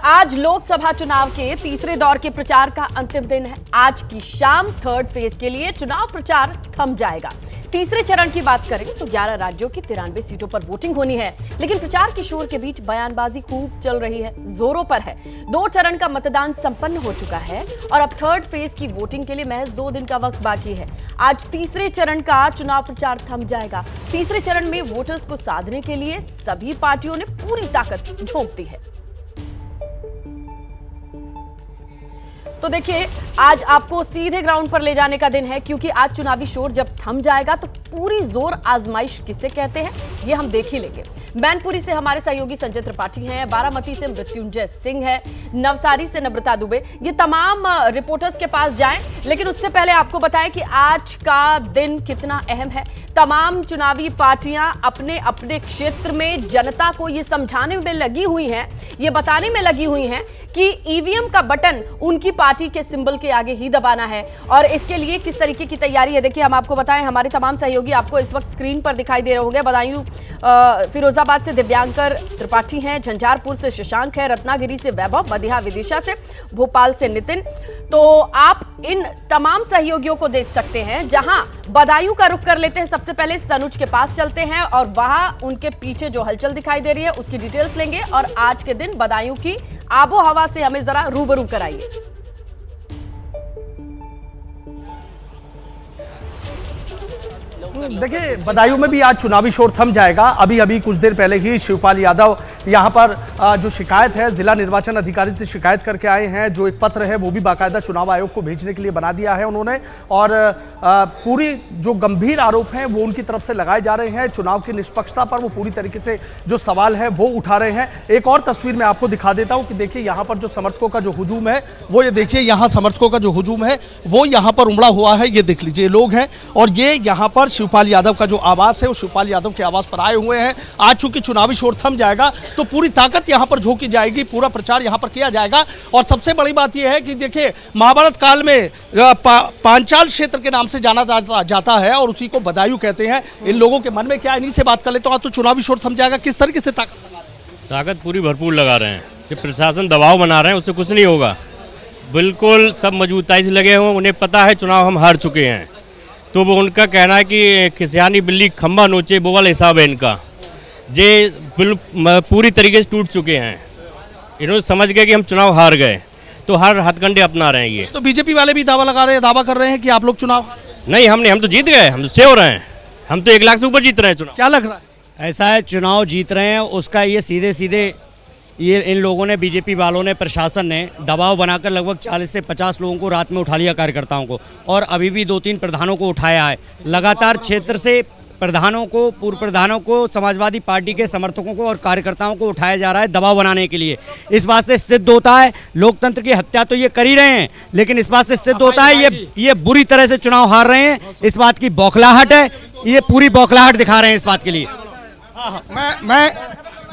आज लोकसभा चुनाव के तीसरे दौर के प्रचार का अंतिम दिन है। आज की शाम थर्ड फेज के लिए चुनाव प्रचार थम जाएगा। तीसरे चरण की बात करें तो 11 राज्यों की 93 सीटों पर वोटिंग होनी है, लेकिन प्रचार के शोर के बीच बयानबाजी खूब चल रही है, जोरों पर है। 2 चरण का मतदान संपन्न हो चुका है और अब थर्ड फेज की वोटिंग के लिए महज 2 दिन का वक्त बाकी है। आज तीसरे चरण का चुनाव प्रचार थम जाएगा। तीसरे चरण में वोटर्स को साधने के लिए सभी पार्टियों ने पूरी ताकत झोंक दी है। तो देखिए, आज आपको सीधे ग्राउंड पर ले जाने का दिन है, क्योंकि आज चुनावी शोर जब थम जाएगा तो पूरी जोर आजमाइश किसे कहते हैं ये हम देख ही लेंगे। मैनपुरी से हमारे सहयोगी संजय त्रिपाठी हैं, बारामती से मृत्युंजय सिंह है, नवसारी से नम्रता दुबे। ये तमाम रिपोर्टर्स के पास जाएं, लेकिन उससे पहले आपको बताएं कि आज का दिन कितना अहम है। तमाम चुनावी पार्टियां अपने अपने क्षेत्र में जनता को ये समझाने में लगी हुई हैं, ये बताने में लगी हुई हैं कि ईवीएम का बटन उनकी पार्टी के सिंबल के आगे ही दबाना है और इसके लिए किस तरीके की तैयारी है। देखिए, हम आपको बताएं, हमारे तमाम सहयोगी आपको इस वक्त स्क्रीन पर दिखाई दे रहे होंगे। बदायूं फिरोजाबाद से दिव्यांकर त्रिपाठी हैं, झंझारपुर से शशांक है, रत्नागिरी से वैभव, बदिहा विदिशा से, भोपाल से नितिन। तो आप इन तमाम सहयोगियों को देख सकते हैं। जहां बदायूं का रुख कर लेते हैं, सबसे पहले सनुज के पास चलते हैं और वहां उनके पीछे जो हलचल दिखाई दे रही है उसकी डिटेल्स लेंगे और आज के दिन बदायूं की आबो हवा से हमें जरा रूबरू कराइए। देखिए, बदायूं में भी आज चुनावी शोर थम जाएगा। अभी कुछ देर पहले ही शिवपाल यादव यहां पर जो शिकायत है जिला निर्वाचन अधिकारी से शिकायत करके आए हैं। जो एक पत्र है वो भी बाकायदा चुनाव आयोग को भेजने के लिए बना दिया है उन्होंने, और पूरी जो गंभीर आरोप हैं वो उनकी तरफ से लगाए जा रहे हैं। चुनाव की निष्पक्षता पर वो पूरी तरीके से जो सवाल है वो उठा रहे हैं। एक और तस्वीर मैं आपको दिखा देता हूं कि देखिए, यहाँ पर जो समर्थकों का जो हुजूम है वो ये देखिए, यहाँ समर्थकों का जो हुजूम है वो यहाँ पर उमड़ा हुआ है। ये देख लीजिए, लोग हैं और ये यहाँ पर शिवपाल यादव का जो आवास है वो शिवपाल यादव के आवास पर आए हुए हैं। आज चूंकि चुनावी शोर थम जाएगा तो पूरी ताकत यहां पर झोंकी जाएगी, पूरा प्रचार यहां पर किया जाएगा। और सबसे बड़ी बात यह है कि देखिए, महाभारत काल में पांचाल क्षेत्र के नाम से जाना जाता है और उसी को बदायूं कहते हैं। इन लोगों के मन में क्या है, इन्हीं से बात कर लेते हैं। आज तो चुनावी शोर थम जाएगा, किस तरीके से ताकत पूरी भरपूर लगा रहे हैं। जो प्रशासन दबाव बना रहे हैं उससे कुछ नहीं होगा। बिल्कुल सब मजबूताई से लगे हुए, उन्हें पता है चुनाव हम हार चुके हैं। तो वो उनका कहना है कि खिसियानी बिल्ली खंबा नोचे वो वाला हिसाब है इनका। ये पूरी तरीके से टूट चुके हैं। इन्होंने समझ गए कि हम चुनाव हार गए, तो हर हथकंडे अपना रहे हैं। ये तो बीजेपी वाले भी दावा कर रहे हैं कि आप लोग चुनाव नहीं, हम तो जीत गए, हम तो सेव रहे हैं। हम तो 1 लाख से ऊपर जीत रहे हैं चुनाव। क्या लग रहा है? ऐसा है, चुनाव जीत रहे हैं उसका ये सीधे ये इन लोगों ने, बीजेपी वालों ने, प्रशासन ने दबाव बनाकर लगभग 40 से 50 लोगों को रात में उठा लिया, कार्यकर्ताओं को, और अभी भी 2-3 प्रधानों को उठाया है। लगातार क्षेत्र से प्रधानों को, पूर्व प्रधानों को, समाजवादी पार्टी के समर्थकों को और कार्यकर्ताओं को उठाया जा रहा है दबाव बनाने के लिए। इस बात से सिद्ध होता है, लोकतंत्र की हत्या तो ये कर ही रहे हैं, लेकिन इस बात से सिद्ध होता है ये बुरी तरह से चुनाव हार रहे हैं। इस बात की बौखलाहट है, ये पूरी बौखलाहट दिखा रहे हैं इस बात के लिए।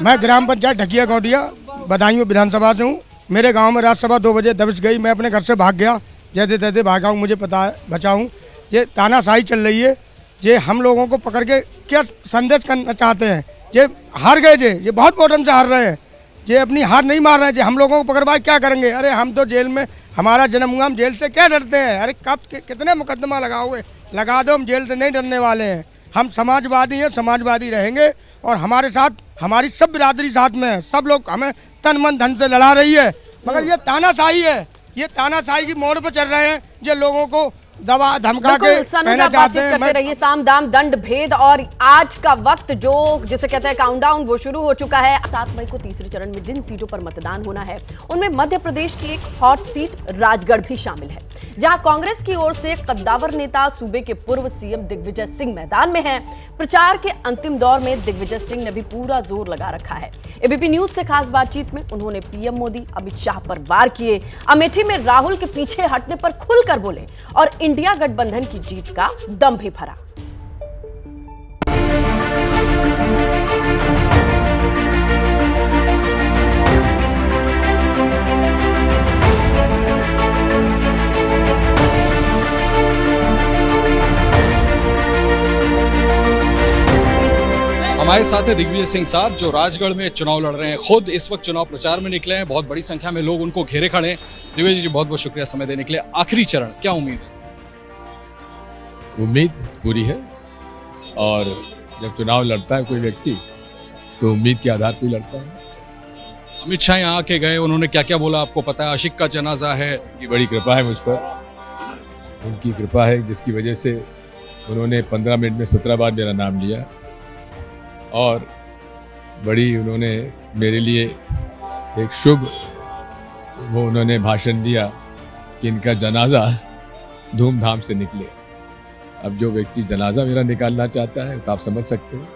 मैं ग्राम पंचायत ढकिया गौडिया बदायूं विधानसभा से हूँ। मेरे गांव में रात सवा 2 बजे दबिश गई, मैं अपने घर से भाग गया, जैसे तैसे भागा हूँ, मुझे पता है बचाऊँ। ये तानाशाही चल रही है। ये हम लोगों को पकड़ के क्या संदेश करना चाहते हैं? ये हार गए, ये बहुत प्रॉब्लम से हार रहे हैं। ये अपनी हार नहीं मार रहे हैं। हम लोगों को पकड़ क्या करेंगे? अरे हम तो जेल में, हमारा जन्म हुआ, हम जेल से क्या डरते हैं? अरे कब कितने मुकदमा लगा दो, हम जेल से नहीं डरने वाले हैं। हम समाजवादी हैं, समाजवादी रहेंगे और हमारे साथ हमारी सब बिरादरी साथ में है। सब लोग हमें तन मन धन से लड़ा रही है, मगर ये तानाशाही है। ये तानाशाही की मोड़ पर चल रहे हैं, जो लोगों को दबा धमका के कहना चाहते हैं। करते रहिए, साम दाम दंड भेद। और आज का वक्त जो जिसे कहते हैं काउंटडाउन, वो शुरू हो चुका है। 7 मई को तीसरे चरण में जिन सीटों पर मतदान होना है उनमें मध्य प्रदेश की एक हॉट सीट राजगढ़ भी शामिल है, जहां कांग्रेस की ओर से कद्दावर नेता सूबे के पूर्व सीएम दिग्विजय सिंह मैदान में हैं। प्रचार के अंतिम दौर में दिग्विजय सिंह ने भी पूरा जोर लगा रखा है। एबीपी न्यूज से खास बातचीत में उन्होंने पीएम मोदी, अमित शाह पर वार किए, अमेठी में राहुल के पीछे हटने पर खुलकर बोले और इंडिया गठबंधन की जीत का दम भी भरा। हमारे साथ है दिग्विजय सिंह साहब जो राजगढ़ में चुनाव लड़ रहे हैं। खुद इस वक्त चुनाव प्रचार में निकले हैं। बहुत बड़ी संख्या में लोग उनको घेरे खड़े हैं। दिग्विजय जी बहुत बहुत शुक्रिया समय देने के लिए। आखिरी चरण, क्या उम्मीद है? उम्मीद पूरी है, और जब चुनाव लड़ता है कोई व्यक्ति तो उम्मीद के आधार पर लड़ता है। अमित शाह यहाँ आके गए, उन्होंने क्या क्या बोला आपको पता है? आशिक का जनाजा है। उनकी बड़ी कृपा है मुझ पर, उनकी कृपा है जिसकी वजह से उन्होंने 15 मिनट में 17 बार मेरा नाम लिया, और बड़ी उन्होंने मेरे लिए एक शुभ वो उन्होंने भाषण दिया कि इनका जनाजा धूमधाम से निकले। अब जो व्यक्ति जनाजा मेरा निकालना चाहता है तो आप समझ सकते हैं।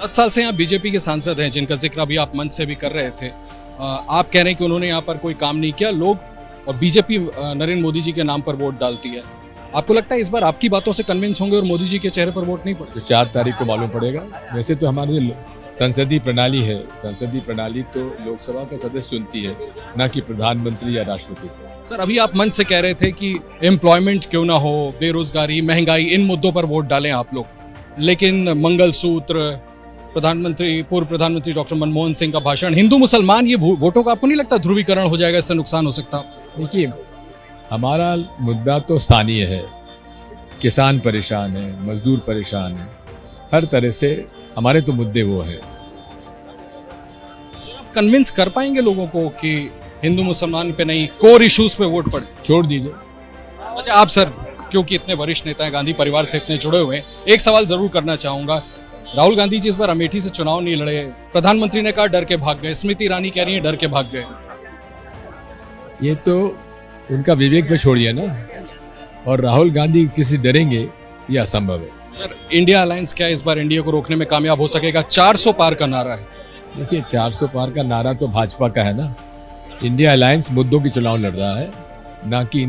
10 साल से यहाँ बीजेपी के सांसद हैं जिनका जिक्र अभी आप मंच से भी कर रहे थे। आप कह रहे हैं कि उन्होंने यहाँ पर कोई काम नहीं किया। लोग और बीजेपी नरेंद्र मोदी जी के नाम पर वोट डालती है। आपको लगता है इस बार आपकी बातों से कन्विंस होंगे और मोदी जी के चेहरे पर वोट नहीं पड़ेगा? तो 4 तारीख को मालूम पड़ेगा। वैसे तो हमारी संसदीय प्रणाली है, संसदीय प्रणाली तो लोकसभा का सदस्य चुनती है, ना कि प्रधानमंत्री या राष्ट्रपति को। सर अभी आप मंच से कह रहे थे कि एम्प्लॉयमेंट क्यों ना हो, बेरोजगारी, महंगाई, इन मुद्दों पर वोट डालें आप लोग, लेकिन मंगलसूत्र, पूर्व प्रधानमंत्री डॉक्टर मनमोहन सिंह का भाषण, हिंदू मुसलमान, ये वोटों का आपको नहीं लगता ध्रुवीकरण हो जाएगा, इससे नुकसान हो सकता? देखिए, हमारा मुद्दा तो स्थानीय है। किसान परेशान है, मजदूर परेशान है, हर तरह से हमारे तो मुद्दे वो है। कन्विंस कर पाएंगे लोगों को कि हिंदू मुसलमान पे नहीं, कोर इश्यूज पे वोट पड़े? छोड़ दीजिए। अच्छा आप सर, क्योंकि इतने वरिष्ठ नेता हैं, गांधी परिवार से इतने जुड़े हुए हैं, एक सवाल जरूर करना चाहूंगा। राहुल गांधी जी इस बार अमेठी से चुनाव नहीं लड़े, प्रधानमंत्री ने कहा डर के भाग गए, स्मृति ईरानी कह रही है डर के भाग गए। ये तो उनका विवेक पे छोड़िए ना, और राहुल गांधी किसी डरेंगे ये असंभव है। सर इंडिया अलायंस क्या इस बार एनडीए को रोकने में कामयाब हो सकेगा? 400 पार का नारा है। देखिए, 400 पार का नारा तो भाजपा का है ना। इंडिया अलायंस मुद्दों की चुनाव लड़ रहा है, ना कि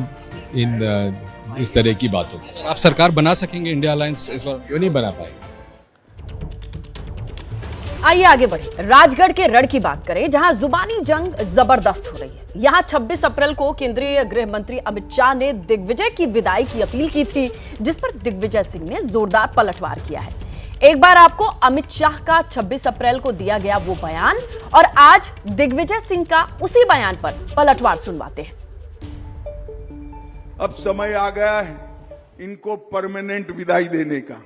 इस तरह की बातों की। आप सरकार बना सकेंगे इंडिया अलायंस इस बार? क्यों नहीं बना पाएंगे? आइए आगे बढ़े, राजगढ़ के रण की बात करें, जहां जुबानी जंग जबरदस्त हो रही है। यहां 26 अप्रैल को केंद्रीय गृह मंत्री अमित शाह ने दिग्विजय की विदाई की अपील की थी, जिस पर दिग्विजय सिंह ने जोरदार पलटवार किया है। एक बार आपको अमित शाह का 26 अप्रैल को दिया गया वो बयान, और आज दिग्विजय सिंह का उसी बयान पर पलटवार सुनवाते हैं। अब समय आ गया है इनको परमानेंट विदाई देने का।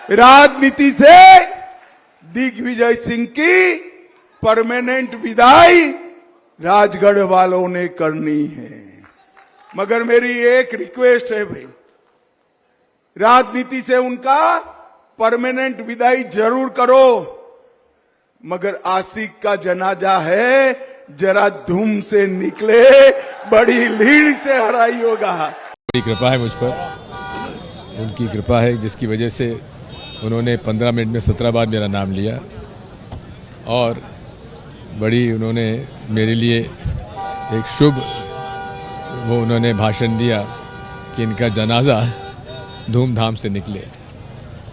राजनीति से दिग्विजय सिंह की परमानेंट विदाई राजगढ़ वालों ने करनी है। मगर मेरी एक रिक्वेस्ट है भाई, राजनीति से उनका परमानेंट विदाई जरूर करो, मगर आशिक का जनाजा है, जरा धूम से निकले, बड़ी लीड से हराई होगा। बड़ी कृपा है मुझ पर, उनकी कृपा है जिसकी वजह से उन्होंने 15 मिनट में 17 बार मेरा नाम लिया, और बड़ी उन्होंने मेरे लिए एक शुभ वो उन्होंने भाषण दिया कि इनका जनाजा धूमधाम से निकले।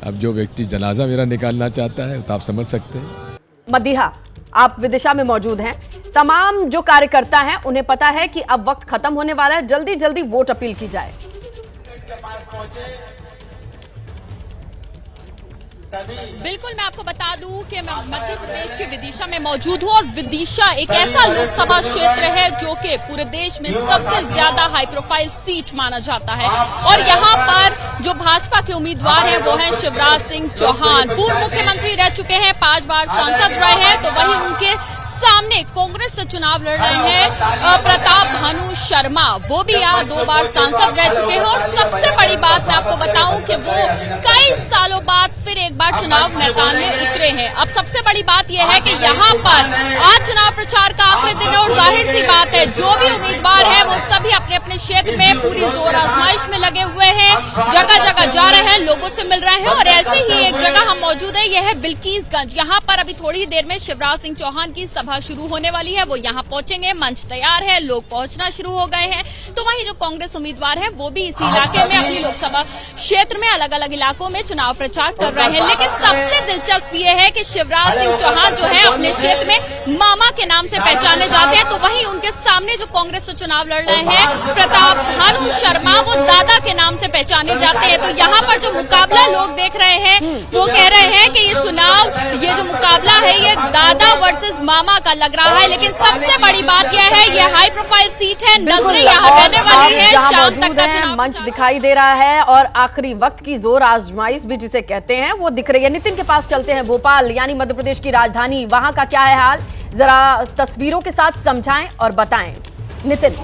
अब जो व्यक्ति जनाजा मेरा निकालना चाहता है तो आप समझ सकते हैं। मदीहा, आप विदिशा में मौजूद हैं। तमाम जो कार्यकर्ता हैं उन्हें पता है कि अब वक्त खत्म होने वाला है, जल्दी जल्दी वोट अपील की जाए। बिल्कुल, मैं आपको बता दूं कि मैं मध्य प्रदेश के विदिशा में मौजूद हूं, और विदिशा एक ऐसा लोकसभा क्षेत्र है जो कि पूरे देश में सबसे ज्यादा हाई प्रोफाइल सीट माना जाता है। और यहां पर जो भाजपा के उम्मीदवार हैं वो हैं शिवराज सिंह चौहान। पूर्व मुख्यमंत्री रह चुके हैं, 5 बार सांसद रहे हैं, तो वहीं उनके सामने कांग्रेस से चुनाव लड़ रहे हैं प्रताप भानु शर्मा, वो भी यहाँ 2 बार सांसद रह चुके हैं। और सबसे बड़ी बात मैं आपको बताऊं कि वो कई सालों बाद फिर एक बार चुनाव मैदान में उतरे हैं। अब सबसे बड़ी बात यह है कि यहाँ पर आज चुनाव प्रचार का आखिरी दिन है, और जाहिर सी बात है जो भी उम्मीदवार है वो सभी अपने अपने क्षेत्र में पूरी जोर आजमाइश में लगे हुए हैं, जगह जगह जा रहे हैं, लोगों से मिल रहे हैं। और ऐसे ही एक जगह हम मौजूद है, यह है बिल्किसगंज। यहाँ पर अभी थोड़ी ही देर में शिवराज सिंह चौहान की सभा शुरू होने वाली है, वो यहाँ पहुंचेंगे, मंच तैयार है, लोग पहुंचना शुरू हो गए हैं। तो वहीं जो कांग्रेस उम्मीदवार है वो भी इसी इलाके में अपनी लोकसभा क्षेत्र में अलग अलग इलाकों में चुनाव प्रचार कर रहे हैं। लेकिन सबसे दिलचस्प ये है कि शिवराज सिंह चौहान जो है अपने क्षेत्र में मामा के नाम से पहचाने जाते हैं, तो वहीं उनके सामने जो कांग्रेस से चुनाव लड़ रहे हैं प्रताप भानु शर्मा, वो दादा के नाम से पहचाने जाते हैं। तो यहाँ पर जो मुकाबला लोग देख रहे हैं वो कह रहे हैं कि ये चुनाव, ये जो मुकाबला है ये दादा वर्सेस मामा का लग रहा है। लेकिन सबसे बड़ी बात यह है, ये हाई प्रोफाइल सीट है, नजरें यहाँ रहने वाली है, शाम तक का चुनाव मंच दिखाई दे रहा है और आखिरी वक्त की जोर आजमाइश भी जिसे कहते हैं वो दिख रही है। नितिन के पास चलते हैं, भोपाल यानी मध्य प्रदेश की राजधानी, वहां का क्या है हाल, जरा तस्वीरों के साथ समझाएं और बताएं। Nitin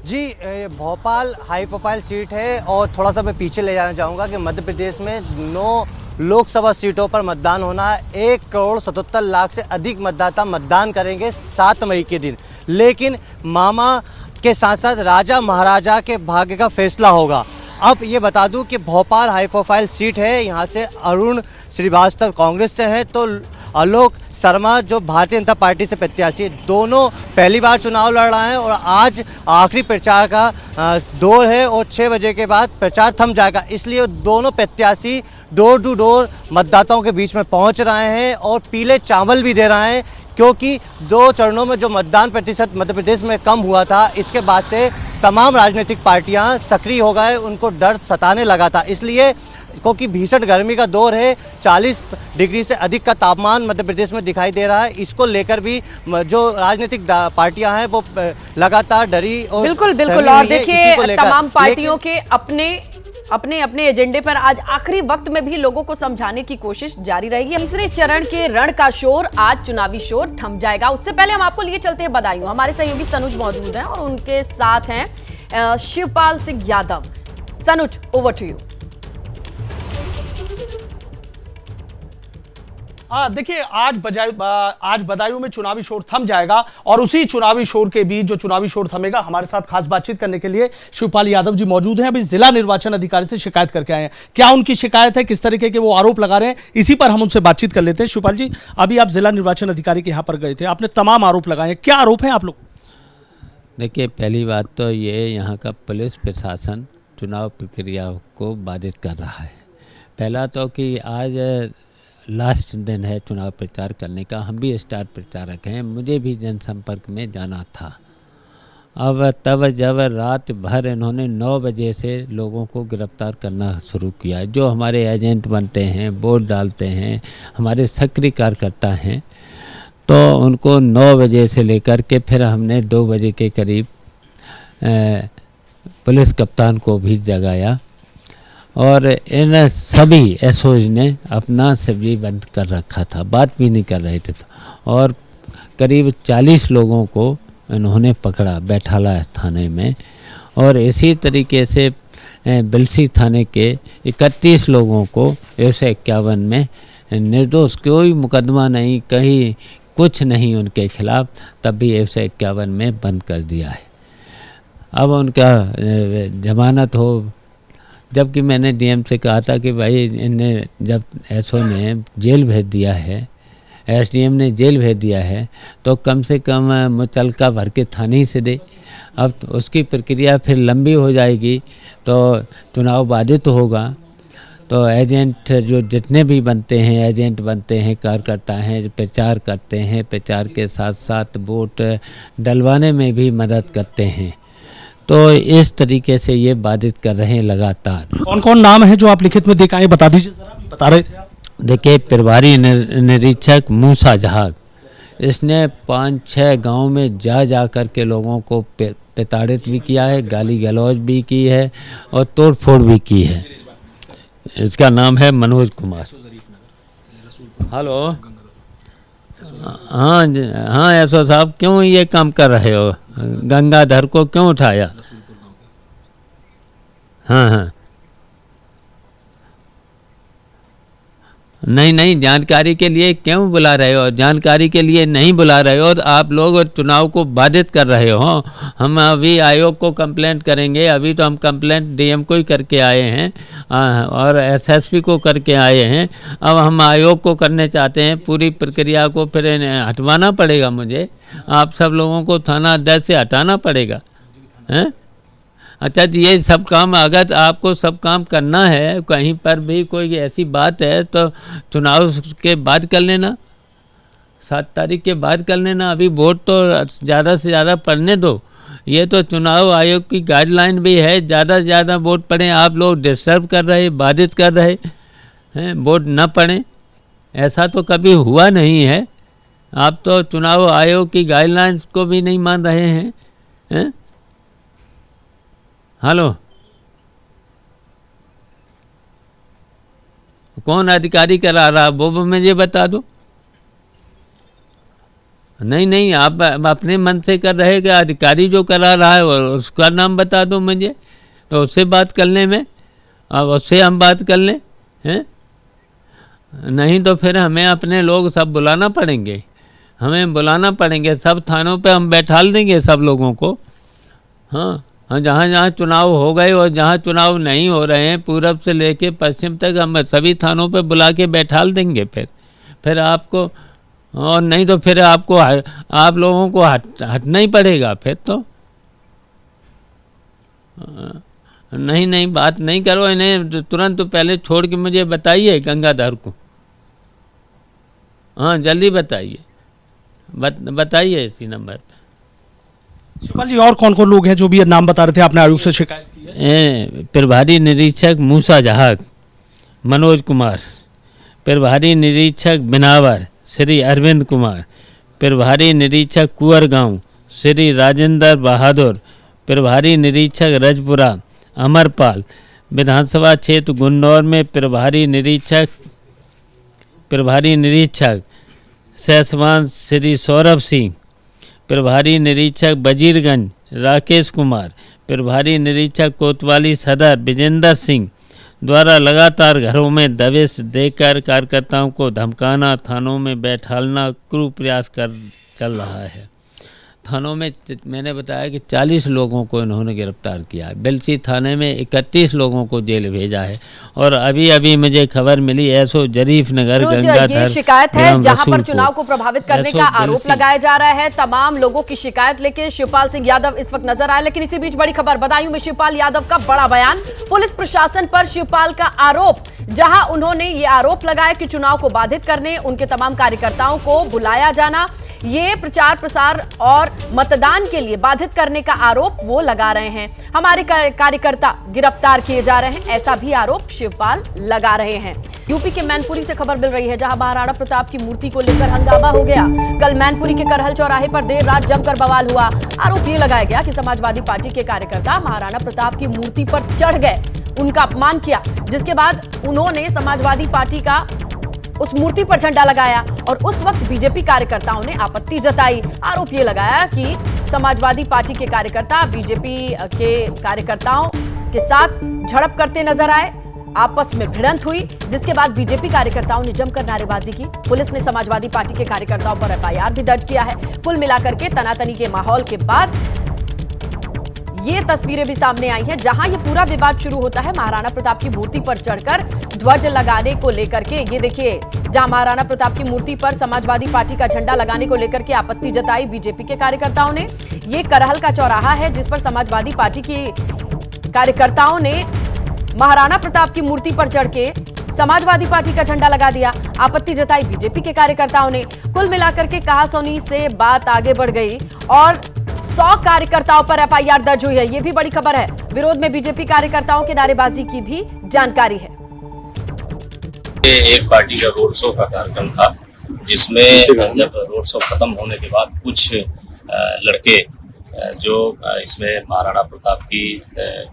ji, Bhopal high profile seat है और थोड़ा सा मैं पीछे ले जाना चाहूँगा कि मध्य प्रदेश में 9 लोकसभा सीटों पर मतदान होना है। 1,77,00,000 से अधिक मतदाता मतदान करेंगे 7 मई के दिन। लेकिन मामा के साथ साथ राजा महाराजा के भाग्य का फैसला होगा। अब ये बता दूं कि भोपाल हाई प्रोफाइल सीट है, यहाँ से अरुण श्रीवास्तव कांग्रेस से हैं तो आलोक शर्मा जो भारतीय जनता पार्टी से प्रत्याशी, दोनों पहली बार चुनाव लड़ रहे हैं और आज आखिरी प्रचार का दौर है और 6 बजे के बाद प्रचार थम जाएगा। इसलिए दोनों प्रत्याशी डोर टू डोर मतदाताओं के बीच में पहुंच रहे हैं और पीले चावल भी दे रहे हैं, क्योंकि 2 चरणों में जो मतदान प्रतिशत मध्य प्रदेश में कम हुआ था, इसके बाद से तमाम राजनीतिक पार्टियां सक्रिय हो गए, उनको डर सताने लगा था। इसलिए क्योंकि भीषण गर्मी का दौर है, 40 डिग्री से अधिक का तापमान मध्य प्रदेश में दिखाई दे रहा है। इसको लेकर भी जो राजनीतिक पार्टियां हैं वो लगातार डरी और बिल्कुल और देखिए तमाम पार्टियों के अपने एजेंडे पर आज आखिरी वक्त में भी लोगों को समझाने की कोशिश जारी रहेगी। तीसरे चरण के रण का शोर, आज चुनावी शोर थम जाएगा। उससे पहले हम आपको लिए चलते हैं बदायूं। हमारे सहयोगी सनुज मौजूद हैं और उनके साथ हैं Shivpal Singh Yadav. Sanuj, over to you. देखिए आज बदायूं में चुनावी शोर थम जाएगा और उसी चुनावी शोर के बीच जो चुनावी शोर थमेगा, हमारे साथ खास बातचीत करने के लिए शिवपाल यादव जी मौजूद हैं। अभी जिला निर्वाचन अधिकारी से शिकायत करके आए हैं। क्या उनकी शिकायत है, किस तरीके के वो आरोप लगा रहे हैं, इसी पर हम उनसे बातचीत कर लेते हैं। शिवपाल जी, अभी आप जिला निर्वाचन अधिकारी के यहाँ पर गए थे, आपने तमाम आरोप लगाए हैं, क्या आरोप है आप लोग? देखिए, पहली बात तो ये यहाँ का पुलिस प्रशासन चुनाव प्रक्रिया को बाधित कर रहा है। पहला तो कि आज लास्ट दिन है चुनाव प्रचार करने का, हम भी स्टार प्रचारक हैं, मुझे भी जनसंपर्क में जाना था। अब तब जब रात भर इन्होंने 9 बजे से लोगों को गिरफ्तार करना शुरू किया, जो हमारे एजेंट बनते हैं, वोट डालते हैं, हमारे सक्रिय कार्यकर्ता हैं, तो उनको 9 बजे से लेकर के फिर हमने 2 बजे के करीब पुलिस कप्तान को भी जगाया और इन सभी एसओज ने अपना सब्जी बंद कर रखा था, बात भी नहीं कर रहे थे और करीब 40 लोगों को इन्होंने पकड़ा बैठाला थाने में। और इसी तरीके से बिलसी थाने के 31 लोगों को 151 में निर्दोष, कोई मुकदमा नहीं, कहीं कुछ नहीं उनके खिलाफ, तब भी 151 में बंद कर दिया है। अब उनका जमानत हो, जबकि मैंने डीएम से कहा था कि भाई इन्हें जब एसओ ने जेल भेज दिया है, एसडीएम ने जेल भेज दिया है, तो कम से कम मुतलका भर के थाने ही से दे। अब तो उसकी प्रक्रिया फिर लंबी हो जाएगी तो चुनाव बाधित होगा। तो एजेंट जो जितने भी बनते हैं, एजेंट बनते हैं, कार्यकर्ता हैं, प्रचार करते हैं, प्रचार के साथ साथ वोट डलवाने में भी मदद करते हैं, तो इस तरीके से ये बाधित कर रहे हैं लगातार। कौन कौन नाम है जो आप लिखित में देखाएं, बता दीजिए जरा, बता रहे थे आप। देखिए, प्रभारी निरीक्षक मूसा जहाग, इसने 5-6 गांव में जा कर के लोगों को प्रताड़ित भी किया है, गाली गलौज भी की है और तोड़फोड़ भी की है। इसका नाम है मनोज कुमार। हेलो, हाँ एसओ साहब, क्यों ये काम कर रहे हो? गंगाधर को क्यों उठाया? हाँ, नहीं, जानकारी के लिए क्यों बुला रहे हो? जानकारी के लिए नहीं बुला रहे हो, आप लोग चुनाव को बाधित कर रहे हो। हम अभी आयोग को कंप्लेंट करेंगे, अभी तो हम कंप्लेंट डीएम को ही करके आए हैं और एसएसपी को करके आए हैं। अब हम आयोग को करने चाहते हैं, पूरी प्रक्रिया को फिर हटवाना पड़ेगा मुझे, आप सब लोगों को थाना अध्यक्ष से हटाना पड़ेगा, हैं? अच्छा जी, ये सब काम अगर आपको सब काम करना है, कहीं पर भी कोई ऐसी बात है तो चुनाव के बाद कर लेना, 7 तारीख के बाद कर लेना, अभी वोट तो ज़्यादा से ज़्यादा पड़ने दो। ये तो चुनाव आयोग की गाइडलाइन भी है, ज़्यादा से ज़्यादा वोट पड़े। आप लोग डिस्टर्ब कर रहे, बाधित कर रहे हैं, वोट न पड़े, ऐसा तो कभी हुआ नहीं है। आप तो चुनाव आयोग की गाइडलाइंस को भी नहीं मान रहे हैं। हेलो, कौन अधिकारी करा रहा वो मुझे बता दो। नहीं, आप अपने मन से कर रहे कि अधिकारी जो करा रहा है उसका नाम बता दो मुझे, तो उससे बात कर लें मैं, अब उससे हम बात कर लें हैं। नहीं तो फिर हमें अपने लोग सब बुलाना पड़ेंगे, हमें बुलाना पड़ेंगे, सब थानों पे हम बैठाल देंगे सब लोगों को। हाँ, जहाँ जहाँ चुनाव हो गए और जहाँ चुनाव नहीं हो रहे हैं, पूरब से लेके पश्चिम तक हम सभी थानों पे बुला के बैठाल देंगे। फिर आपको, और नहीं तो फिर आपको आप लोगों को हटना ही पड़ेगा फिर तो। नहीं, बात नहीं करो इन्हें, तुरंत तो पहले छोड़ के मुझे बताइए गंगाधर को। हाँ, जल्दी बताइए, बताइए इसी नंबर पे। शिवपाल जी, और कौन कौन लोग हैं जो भी नाम बता रहे थे आपने आयोग से शिकायत की है? प्रभारी निरीक्षक मूसा जहाग मनोज कुमार, प्रभारी निरीक्षक बिनावर श्री अरविंद कुमार, प्रभारी निरीक्षक कुंवर गांव श्री राजेंद्र बहादुर, प्रभारी निरीक्षक रजपुरा अमरपाल, विधानसभा क्षेत्र गुन्नौर में प्रभारी निरीक्षक सहसवान श्री सौरभ सिंह, प्रभारी निरीक्षक बजीरगंज राकेश कुमार, प्रभारी निरीक्षक कोतवाली सदर विजेंद्र सिंह द्वारा लगातार घरों में दबिश देकर कार्यकर्ताओं को धमकाना, थानों में बैठालना क्रूर प्रयास चल रहा है। थानों में मैंने बताया कि 40 लोगों को इन्होंने गिरफ्तार किया है। बेलसी थाने में 31 लोगों को जेल भेजा है। और अभी मुझे खबर मिली एसओ जरीफ नगर गंगाधर, ये शिकायत है जहां पर चुनाव को प्रभावित करने का आरोप लगाया जा रहा है। तमाम लोगों की शिकायत लेके शिवपाल सिंह यादव इस वक्त नजर आए। लेकिन इसी बीच बड़ी खबर, बदायूं में शिवपाल यादव का बड़ा बयान, पुलिस प्रशासन पर शिवपाल का आरोप, जहां उन्होंने ये आरोप लगाया कि चुनाव को बाधित करने, उनके तमाम कार्यकर्ताओं को बुलाया जाना, ये प्रचार प्रसार और मतदान के लिए बाधित करने का आरोप वो लगा रहे हैं। हमारे कार्यकर्ता गिरफ्तार किए जा रहे हैं, ऐसा भी आरोप शिवपाल लगा रहे हैं। यूपी के मैनपुरी से खबर मिल रही है, जहां महाराणा प्रताप की मूर्ति को लेकर हंगामा हो गया। कल मैनपुरी के करहल चौराहे पर देर रात जमकर बवाल हुआ। आरोप ये लगाया गया कि समाजवादी पार्टी के कार्यकर्ता महाराणा प्रताप की मूर्ति पर चढ़ गए, उनका अपमान किया, जिसके बाद उन्होंने समाजवादी पार्टी का उस मूर्ति पर झंडा लगाया और उस वक्त बीजेपी कार्यकर्ताओं ने आपत्ति जताई। आरोप ये लगाया कि समाजवादी पार्टी के कार्यकर्ता बीजेपी के कार्यकर्ताओं के साथ झड़प करते नजर आए, आपस में भिड़ंत हुई, जिसके बाद बीजेपी कार्यकर्ताओं ने जमकर नारेबाजी की। पुलिस ने समाजवादी पार्टी के कार्यकर्ताओं पर एफआईआर भी दर्ज किया है। कुल मिलाकर के तनातनी के माहौल के बाद ये तस्वीरें भी सामने आई हैं, जहां ये पूरा विवाद शुरू होता है महाराणा प्रताप की मूर्ति पर चढ़कर ध्वज लगाने को लेकर के। ये देखिए, जहां महाराणा प्रताप की मूर्ति पर समाजवादी पार्टी का झंडा लगाने को लेकर के आपत्ति जताई बीजेपी के कार्यकर्ताओं ने। ये करहल का चौराहा है जिस पर समाजवादी पार्टी के कार्यकर्ताओं ने महाराणा प्रताप की मूर्ति पर चढ़ के समाजवादी पार्टी का झंडा लगा दिया। आपत्ति जताई बीजेपी के कार्यकर्ताओं ने। कुल मिलाकर के कहासुनी से बात आगे बढ़ गई और 100 कार्यकर्ताओं पर एफआईआर दर्ज हुई है। ये भी बड़ी खबर है। विरोध में बीजेपी कार्यकर्ताओं के नारेबाजी की भी जानकारी है। एक पार्टी का रोड शो का कार्यक्रम था, जिसमें जब रोड शो खत्म होने के बाद कुछ लड़के जो इसमें महाराणा प्रताप की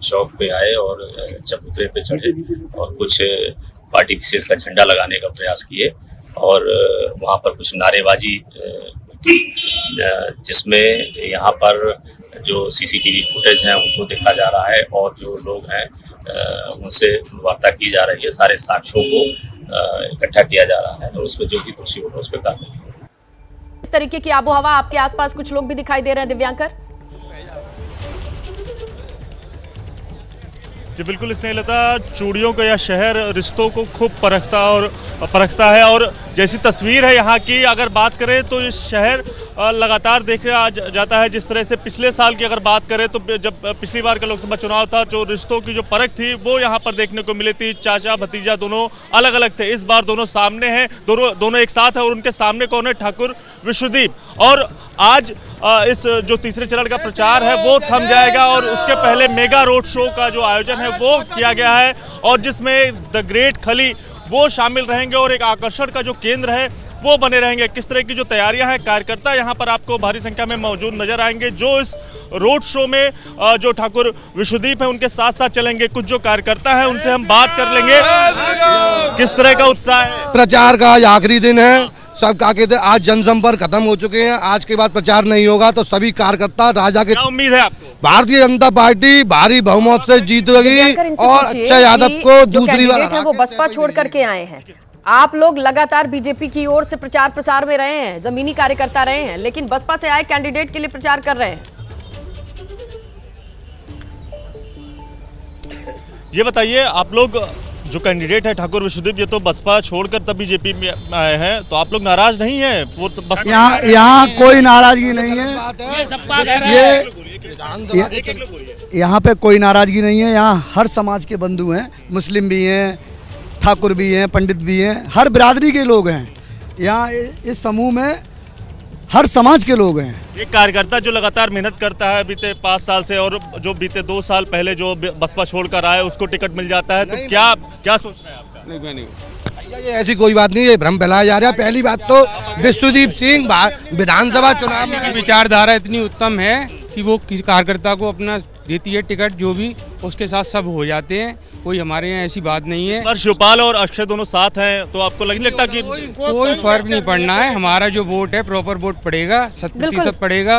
चौक पे आए और चबूतरे पे चढ़े और कुछ पार्टी विशेष का झंडा लगाने का प्रयास किए और वहाँ पर कुछ नारेबाजी की, जिसमें यहाँ पर जो सीसीटीवी फुटेज हैं उनको देखा जा रहा है और जो लोग हैं उनसे वार्ता की जा रही है। सारे साक्ष्यों को इकट्ठा किया जा रहा है और उसमें जो भी दोषी होगा उस पर कार्रवाई। इस तरीके की आबोहवा आपके आसपास कुछ लोग भी दिखाई दे रहे हैं, दिव्यांकर? जी बिल्कुल स्नेहलता, चूड़ियों का यह शहर रिश्तों को खूब परखता है और जैसी तस्वीर है यहाँ की। अगर बात करें तो इस शहर लगातार देखा जाता है जिस तरह से पिछले साल की अगर बात करें तो जब पिछली बार का लोकसभा चुनाव था, जो रिश्तों की जो परख थी वो यहाँ पर देखने को मिली थी। चाचा भतीजा दोनों अलग अलग थे, इस बार दोनों सामने हैं, दोनों एक साथ है और उनके सामने कौन है? ठाकुर विश्वदीप। और आज इस जो तीसरे चरण का प्रचार है वो थम जाएगा और उसके पहले मेगा रोड शो का जो आयोजन है वो किया गया है और जिसमें द ग्रेट खली वो शामिल रहेंगे और एक आकर्षण का जो केंद्र है वो बने रहेंगे। किस तरह की जो तैयारियां हैं, कार्यकर्ता यहाँ पर आपको भारी संख्या में मौजूद नजर आएंगे जो इस रोड शो में जो ठाकुर विश्वदीप है उनके साथ साथ चलेंगे। कुछ जो कार्यकर्ता है उनसे हम बात कर लेंगे, किस तरह का उत्साह है। प्रचार का आज आखिरी दिन है, सब का कहते हैं आज जनसंपर्क खत्म हो चुके हैं, आज के बाद प्रचार नहीं होगा तो सभी कार्यकर्ता राजा के। क्या उम्मीद है आपको? भारतीय जनता पार्टी भारी बहुमत से जीतेगी और अक्षय यादव को दूसरी बार। वो बसपा छोड़ करके आए हैं, आप लोग लगातार बीजेपी की ओर से प्रचार प्रसार में रहे हैं, जमीनी कार्यकर्ता रहे हैं, लेकिन बसपा से आए कैंडिडेट के लिए प्रचार कर रहे हैं। ये बताइए, आप लोग जो कैंडिडेट है ठाकुर विश्वदीप, ये तो बसपा छोड़कर तब बीजेपी में आए हैं, तो आप लोग नाराज नहीं है? वो यहाँ कोई नाराजगी नहीं है, यहाँ पे कोई नाराजगी नहीं है। यहाँ हर समाज के बंधु हैं, मुस्लिम भी हैं, ठाकुर भी हैं, पंडित भी हैं, हर बिरादरी के लोग हैं। यहाँ इस समूह में हर समाज के लोग हैं। एक कार्यकर्ता जो लगातार मेहनत करता है बीते 5 साल से और जो बीते 2 साल पहले जो बसपा छोड़कर आए उसको टिकट मिल जाता है, तो क्या सोच रहे हैं आपका? नहीं, ऐसी कोई बात नहीं है, भ्रम फैलाया जा रहा है। पहली बात तो विश्वदीप सिंह विधानसभा चुनाव की विचारधारा इतनी उत्तम है कि वो किसी कार्यकर्ता को अपना देती है टिकट, जो भी उसके साथ सब हो जाते हैं, कोई हमारे यहाँ ऐसी बात नहीं है। पर शिवपाल और अक्षय दोनों साथ हैं, तो आपको नहीं लगता कि कोई फर्क नहीं पड़ना है? हमारा जो वोट है प्रॉपर वोट पड़ेगा, 100% पड़ेगा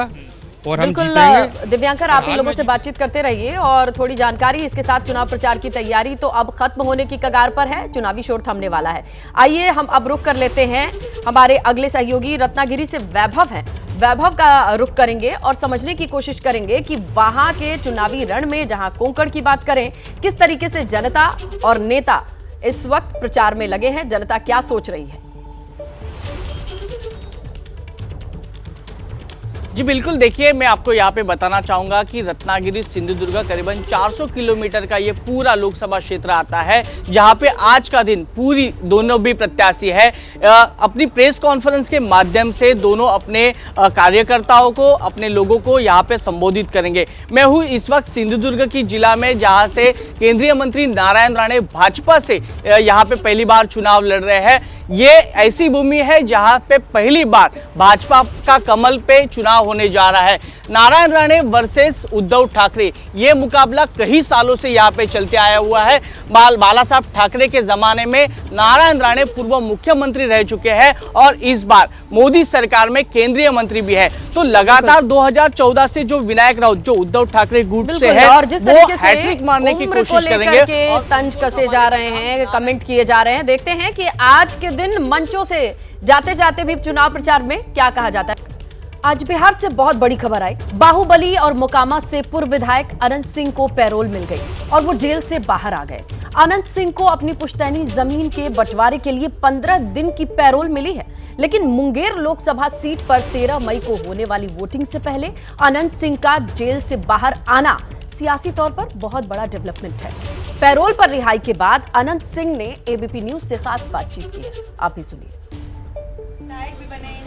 और हम जीतेंगे। दिव्यांकर, आप इन लोगों से बातचीत करते रहिए और थोड़ी जानकारी इसके साथ चुनाव प्रचार की तैयारी तो अब खत्म होने की कगार पर है, चुनावी शोर थमने वाला है। आइए हम अब रुख कर लेते हैं, हमारे अगले सहयोगी रत्नागिरी से वैभव हैं, वैभव का रुख करेंगे और समझने की कोशिश करेंगे कि वहां के चुनावी रण में जहां कोंकण की बात करें, किस तरीके से जनता और नेता इस वक्त प्रचार में लगे हैं, जनता क्या सोच रही है। जी बिल्कुल, देखिए मैं आपको यहाँ पे बताना चाहूँगा कि रत्नागिरी सिंधुदुर्ग करीबन 400 किलोमीटर का ये पूरा लोकसभा क्षेत्र आता है, जहाँ पे आज का दिन पूरी दोनों भी प्रत्याशी है अपनी प्रेस कॉन्फ्रेंस के माध्यम से दोनों अपने कार्यकर्ताओं को, अपने लोगों को यहाँ पे संबोधित करेंगे। मैं हूँ इस वक्त सिंधुदुर्ग की जिला में, जहाँ से केंद्रीय मंत्री नारायण राणे भाजपा से यहाँ पे पहली बार चुनाव लड़ रहे हैं। ये ऐसी भूमि है जहाँ पे पहली बार भाजपा का कमल पे चुनाव होने जा रहा है। नारायण राणे वर्सेस उद्धव ठाकरे, ये मुकाबला कई सालों से यहाँ पे चलते आया हुआ है। बाला साहब ठाकरे के जमाने में नारायण राणे पूर्व मुख्यमंत्री रह चुके हैं और इस बार मोदी सरकार में केंद्रीय मंत्री भी है। तो लगातार 2014 से जो विनायक राउत जो उद्धव ठाकरे गुट से है, और जिस तरीके से हैट्रिक मारने की कोशिश करेंगे, तंज कसे जा रहे हैं, कमेंट किए जा रहे हैं। देखते हैं कि आज के दिन मंचों से जाते जाते भी चुनाव प्रचार में क्या कहा जाता है। आज बिहार से बहुत बड़ी खबर आई। बाहुबली और मोकामा से पूर्व विधायक अनंत सिंह को पैरोल मिल गई और वो जेल से बाहर आ गए। अनंत सिंह को अपनी पुश्तैनी जमीन के बंटवारे के लिए 15 दिन की पैरोल मिली है, लेकिन मुंगेर लोकसभा सीट पर 13 मई को होने वाली वोटिंग से पहले अनंत सिंह का जेल से बाहर आना सियासी तौर पर बहुत बड़ा डेवलपमेंट है। पैरोल पर रिहाई के बाद अनंत सिंह ने एबीपी न्यूज से खास बातचीत की है, आप भी सुनिए।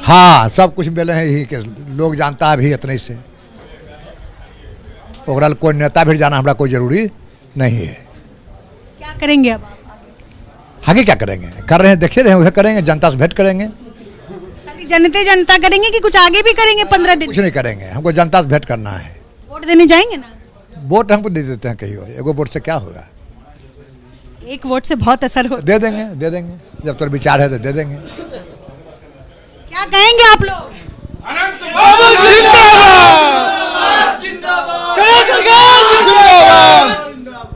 हाँ, सब कुछ मिले हैं, यही के लोग जानता है भी इतने से, ओवरऑल कोई नेता भी जाना हमारा कोई जरूरी नहीं है। क्या करेंगे अब? आगे क्या करेंगे? कर रहे हैं, देखे रहे हैं, वह करेंगे, जनता से भेंट करेंगे। जनता करेंगे कि कुछ आगे भी करेंगे? 15 दिन कुछ नहीं करेंगे, हमको जनता से भेंट करना है। वोट देने जाएंगे ना? वोट हमको दे देते हैं, कहीं एगो वोट से क्या होगा? एक वोट से बहुत असर हो। दे देंगे, दे देंगे, जब तो विचार है तो दे देंगे। क्या कहेंगे आप लोग?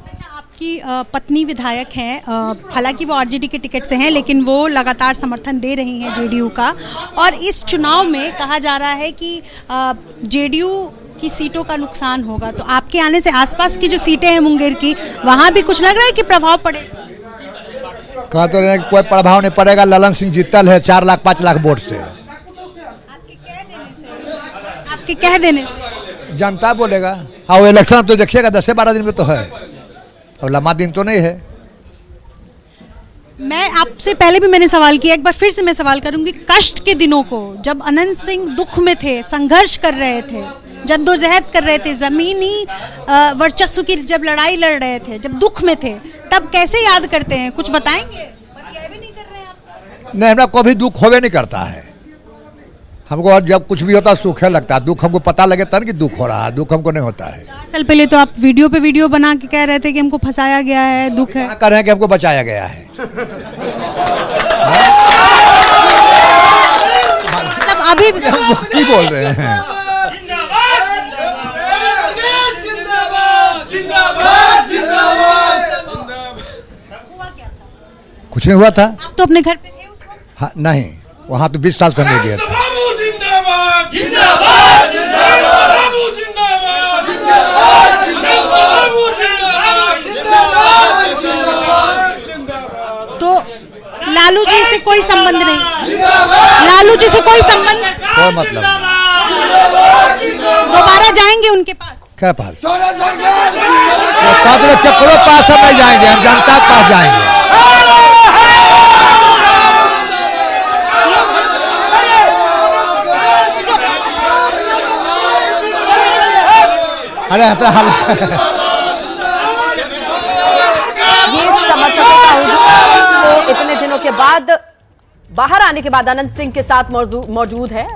अच्छा, आपकी पत्नी विधायक हैं, हालांकि वो आरजेडी के टिकट से हैं, लेकिन वो लगातार समर्थन दे रही हैं जेडीयू का, और इस चुनाव में कहा जा रहा है कि जेडीयू की सीटों का नुकसान होगा। तो आपके आने से आसपास की जो सीटें हैं मुंगेर की, वहां भी कुछ लग रहा है कि प्रभाव पड़ेगा? कह तो रहे हैं कि कोई प्रभाव नहीं पड़ेगा, ललन सिंह जीतल है 4 लाख 5 लाख वोट से। आपके कह देने से जनता बोलेगा। हाँ, वो इलेक्शन तो देखिएगा 10-12 दिन में तो है, और लंबा दिन तो नहीं है। मैं आपसे पहले भी मैंने सवाल किया, एक बार फिर से मैं सवाल करूंगी। कष्ट के दिनों को, जब अनंत सिंह दुख में थे, संघर्ष कर रहे थे, जद्दोजहद कर रहे थे, जमीनी वर्चस्व की जब लड़ाई लड़ रहे थे, जब दुख में थे, तब कैसे याद करते हैं? कुछ बताएंगे? बतियाए भी नहीं कर रहे हैं आप। नहीं, हमरा कभी दुख होवे नहीं करता है। हमको जब कुछ भी होता है सुख लगता है, दुख हमको पता लगे तब कि दुख हो रहा है, दुख हमको नहीं होता है। 4 साल पहले तो आप वीडियो पे वीडियो बना के कह रहे थे कि हमको फंसाया गया है, दुख है। कर रहे हैं कि हमको बचाया गया है। मतलब अभी की बोल रहे हैं? कुछ नहीं हुआ था। आप तो अपने घर पे थे उस वक्त? हाँ, नहीं, वहाँ तो 20 साल से नहीं गया था। तो लालू जी से कोई संबंध नहीं? लालू जी से कोई संबंध? कोई मतलब नहीं। दोबारा जाएंगे उनके पास? क्या पास? चक्रों पास हम नहीं जाएंगे, हम जनता के पास जाएंगे। अरे ये समर्थकों का हुजूम तो इतने दिनों के बाद बाहर आने के बाद अनंत सिंह के साथ मौजूद है।